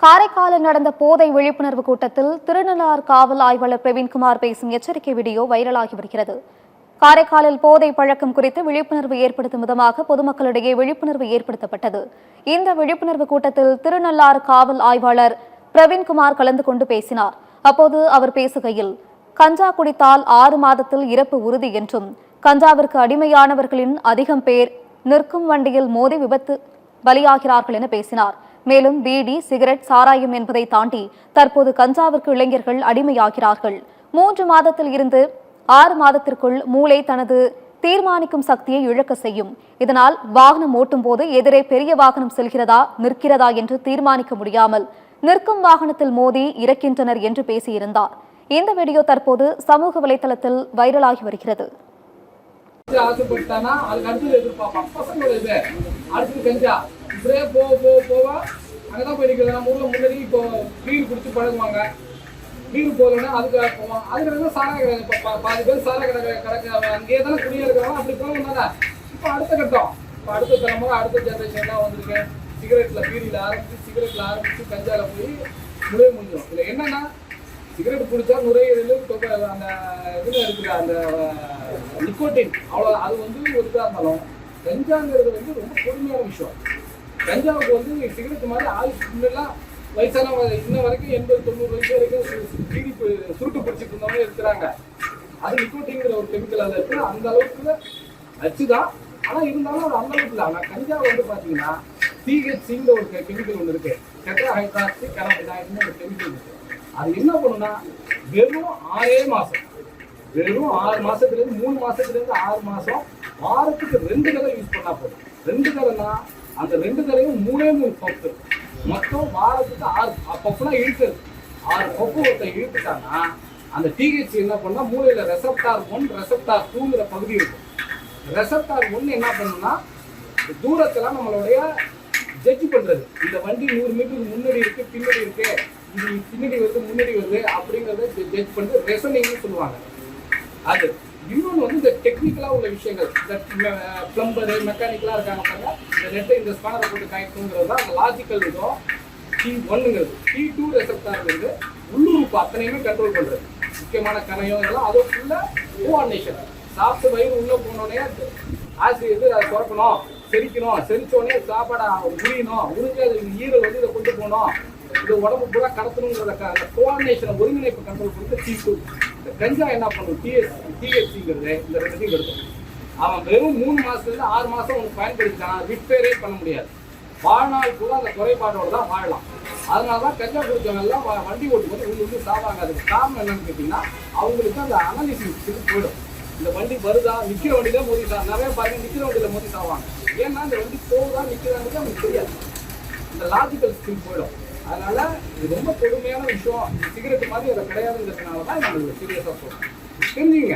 காரைக்காலில் நடந்த போதை விழிப்புணர்வு கூட்டத்தில் திருநள்ளாறு காவல் ஆய்வாளர் பிரவீன்குமார் பேசும் எச்சரிக்கை வீடியோ வைரலாகி வருகிறது. காரைக்காலில் போதை பழக்கம் குறித்து விழிப்புணர்வு ஏற்படுத்தும் விதமாக பொதுமக்களிடையே விழிப்புணர்வு ஏற்படுத்தப்பட்டது. இந்த விழிப்புணர்வு கூட்டத்தில் திருநள்ளாறு காவல் ஆய்வாளர் பிரவீன்குமார் கலந்து கொண்டு பேசினார். அப்போது அவர் பேசுகையில், கஞ்சா குடித்தால் 6 மாதத்தில் இறப்பு உறுதி என்றும், கஞ்சாவிற்கு அடிமையானவர்களின் அதிகம் பேர் நிற்கும் வண்டியில் மோதி விபத்து பலியாகிறார்கள் என பேசினார். மேலும் பீடி, சிகரெட், சாராயம் என்பதை தாண்டி தற்போது கஞ்சாவிற்கு இளைஞர்கள் அடிமையாகிறார்கள். 3 மாதத்தில் இருந்து 6 மாதத்திற்குள் மூளை தனது தீர்மானிக்கும் சக்தியை இழக்க செய்யும். இதனால் வாகனம் ஓட்டும் போது எதிரே பெரிய வாகனம் செல்கிறதா நிற்கிறதா என்று தீர்மானிக்க முடியாமல் நிற்கும் வாகனத்தில் மோதி இறக்கின்றனர் என்று பேசியிருந்தார். இந்த வீடியோ தற்போது சமூக வலைதளத்தில் வைரலாகி வருகிறது. அங்கதான் போயிருக்கிறது. நம்ம ஊர்ல முன்னாடி இப்போ பீர் குடிச்சு பழகுவாங்க. பீர் போகலன்னா அதுக்கு அதுக்கு சாரா கடை பாதி பேர் சாரா கடை அங்கேயே தானே குடியே இருக்கிறாங்க. அப்படி போகணும்னா இப்போ அடுத்த கட்டம், இப்போ அடுத்த தலைமுறை அடுத்த ஜென்ரேஷன்லாம் வந்திருக்கேன். சிகரெட்ல பீரியில் ஆரம்பிச்சு சிகரெட்ல ஆரம்பிச்சு கஞ்சால போய் நுழைய முடியும். இதில் என்னன்னா, சிகரெட் குடிச்சா நுரையீரல் அந்த இதில் இருக்கிற அந்த நிக்கோட்டின் அவ்வளோ அது ஒரு இதாக இருந்தாலும், கஞ்சாங்கிறது ரொம்ப கொடுமையான விஷயம். கஞ்சாவுக்கு சிகரெட் மாதிரி ஆயுஷ் முன்னெல்லாம் வயசான இன்ன வரைக்கும் 80-90 வயசு வரைக்கும் பீடி சுருட்டு பிடிச்சிட்டு இருந்தவங்க இருக்கிறாங்க. அது நிக்கோட்டிங்கிற ஒரு கெமிக்கல் அதில் இருக்கு. அந்த அளவுக்கு நச்சுதான். ஆனால் இருந்தாலும் அது அந்த அளவுக்கு இல்லை. ஆனால் கஞ்சா பார்த்தீங்கன்னா THCங்கிற ஒரு கெமிக்கல் ஒன்று இருக்கு. டெட்ராஹைட்ராக்சி கனபினாய்டுன்னு ஒரு கெமிக்கல் இருக்கு. அது என்ன பண்ணுன்னா, வெறும் 6 மாதம், வெறும் 6 மாதத்துலேருந்து 3 மாதத்துலேருந்து 6 மாதம் வாரத்துக்கு 2 தடவை யூஸ் பண்ணால் போதும். 2 தடவைனா அந்த 2 தடவையும் 3 பப்பு, மொத்தம் வாரத்துக்கு 6 பப்புனா இழுக்குது. 6 பப்பு ஒருத்தர் இழுத்துட்டாங்கன்னா அந்த THC என்ன பண்ணா, மூளையில ரெசப்டார் 1 ரெசப்டார் 2ங்கிற பகுதி இருக்கும். ரெசப்டார் 1 என்ன பண்ணுன்னா, தூரத்தெல்லாம் நம்மளுடைய ஜட்ஜ் பண்றது. இந்த வண்டி 100 மீட்டருக்கு முன்னாடி இருக்கு, பின்னாடி இருக்கு, இது பின்னாடி வருது முன்னாடி வருது அப்படிங்கிறத ஜட்ஜ் பண்றது ரெசனிங்னு சொல்லுவாங்க. அது இன்னொன்று இந்த டெக்னிக்கலாக உள்ள விஷயங்கள், இந்த பிளம்பரு மெக்கானிக்கலாக இருக்காங்க பாருங்க, இந்த நெட்டை இந்த ஸ்பேனரை போட்டு கனெக்ட்ங்கிறது தான் அந்த லாஜிக்கல் இதுவும். T1ங்கிறது T2 ரெசப்டார்ங்கிறது உள்ளுறுப்பு அத்தனையுமே கண்ட்ரோல் பண்ணுறது. முக்கியமான கணையம் இதெல்லாம் அதோ ஃபுல்லாக கோஆர்டினேஷன். சாப்பிட்டு வயிறு உள்ளே போனோடனே ஆசிரியர் அதை குறைக்கணும், செரிக்கணும், செரிச்சோடனே சாப்பாடை உரியணும், உறிஞ்சு அது ஈரல் இதை கொண்டு போகணும், இது உடம்பு பூரா கடத்தணுங்கிறத அந்த கோஆர்டினேஷனை ஒருங்கிணைப்பு கண்ட்ரோல் பண்ணிட்டு T2. இந்த கஞ்சா என்ன பண்ணும், THCங்கிறது இந்த 2த்தையும் எடுக்கும். அவன் வெறும் 3 மாதத்துலேருந்து 6 மாதம் உனக்கு பயன்படுத்திட்டான், ரிப்பேரே பண்ண முடியாது. வாழ்நாள் கூட அந்த குறைபாட்டோடு தான் வாழலாம். அதனால தான் கஞ்சா குடிச்சவங்க எல்லாம் வண்டி ஓட்டும்போது உள்ளுக்கு சாவாங்க. அதுக்கு காரணம் என்னன்னு கேட்டிங்கன்னா, அவங்களுக்கு அந்த அனாலிசிஸ் போயிடும். இந்த வண்டி வருதா, நிற்கிற வண்டியில மோதி சார் நிறைய பாருங்க, நிற்கிற வண்டியில் மோதி சாவாங்க. ஏன்னா இந்த வண்டி போகுதா நிற்கிறாங்க அவங்களுக்கு தெரியாது. இந்த லாஜிக்கல் ஸ்கில் போயிடும். அதனால இது ரொம்ப கொடுமையான விஷயம். சிகரெட் மாதிரி அதை கிடையாதுங்கிறதுனால தான் நம்மளுக்கு சீரியஸாக சொல்றோம். தெரிஞ்சுங்க.